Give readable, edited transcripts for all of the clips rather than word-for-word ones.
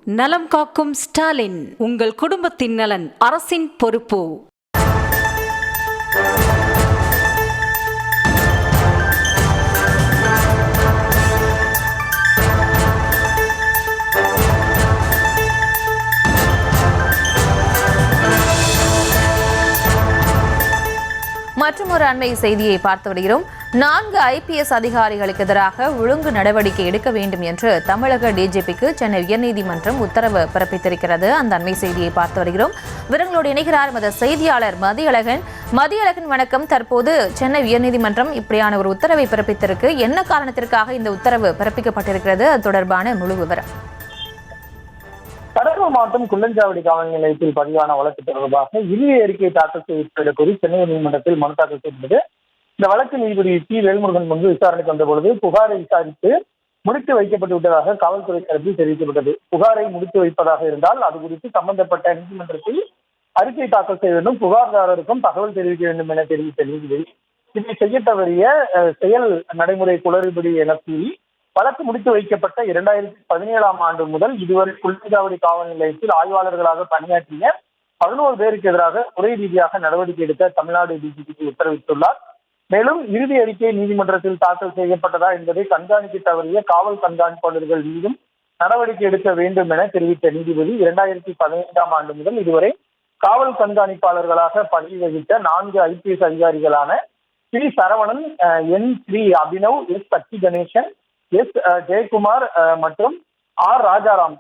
நலம் காக்கும் ஸ்டாலின், உங்கள் குடும்பத்தின் நலன் அரசின் பொறுப்பு. மற்றொரு அண்மை செய்தியை பார்த்து வருகிறோம். 4 IPS அதிகாரிகளுக்கு எதிராக ஒழுங்கு நடவடிக்கை எடுக்க வேண்டும் என்று தமிழக டிஜிபிக்கு சென்னை உயர்நீதிமன்றம் உத்தரவு பிறப்பித்திருக்கிறது. அந்த அண்மை செய்தியை பார்த்து வருகிறோம். விவரங்களோடு இணைகிறார் எமது செய்தியாளர் மதியழகன். வணக்கம். தற்போது சென்னை உயர்நீதிமன்றம் இப்படியான ஒரு உத்தரவை பிறப்பித்திருக்கு. என்ன காரணத்திற்காக இந்த உத்தரவு பிறப்பிக்கப்பட்டிருக்கிறது? அது தொடர்பான முழு விவரம். கடலூர் மாவட்டம் குள்ளஞ்சாவடி காவல் நிலையத்தில் பதிவான வழக்கு தொடர்பாக இறுதி அறிக்கை தாக்கல் செய்யப்பட்ட கோரி சென்னை நீதிமன்றத்தில் மனு தாக்கல் செய்யப்பட்டது. இந்த வழக்கு நீதிபதி டி வேல்முருகன் முன்பு விசாரணைக்கு வந்த பொழுது புகாரை விசாரித்து முடித்து வைக்கப்பட்டு விட்டதாக காவல்துறை தரப்பில் தெரிவிக்கப்பட்டது. புகாரை முடித்து வைப்பதாக இருந்தால் அது குறித்து சம்பந்தப்பட்ட நீதிமன்றத்தில் அறிக்கை தாக்கல் செய்ய வேண்டும், புகார்தாரருக்கும் தகவல் தெரிவிக்க வேண்டும் என தெரிவித்த நீதிபதி இதை செய்ய தவறிய செயல் நடைமுறை குளறுபடி என கூறி வழக்கு முடித்து வைக்கப்பட்ட 2017ஆம் ஆண்டு முதல் இதுவரை குள்ளஞ்சாவடி காவல் நிலையத்தில் ஆய்வாளர்களாக பணியாற்றிய 11 பேருக்கு எதிராக துறை ரீதியாக நடவடிக்கை எடுக்க தமிழ்நாடு டிஜிபிக்கு உத்தரவிட்டுள்ளார். மேலும் இறுதி அறிக்கை நீதிமன்றத்தில் தாக்கல் செய்யப்பட்டதா என்பதை கண்காணிக்க தவறிய காவல் கண்காணிப்பாளர்கள் மீதும் நடவடிக்கை எடுக்க வேண்டும் என தெரிவித்த நீதிபதி 2015ஆம் ஆண்டு முதல் இதுவரை காவல் கண்காணிப்பாளர்களாக பணி வகித்த 4 IPS அதிகாரிகளான Sri Saravanan, N3 Abhinav, S சக்தி கணேசன், S ஜெயக்குமார் மற்றும் R ராஜாராம்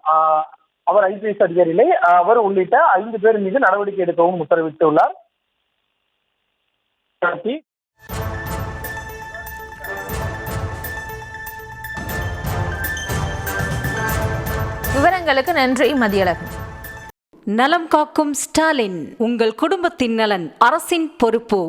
அவர் IPS அதிகாரிகளை அவர் உள்ளிட்ட 5 பேர் மீது நடவடிக்கை எடுக்கவும் உத்தரவிட்டுள்ளார். விவரங்களுக்கு நன்றி மதியழகன். நலம் காக்கும் ஸ்டாலின், உங்கள் குடும்பத்தின் நலன் அரசின் பொறுப்பு.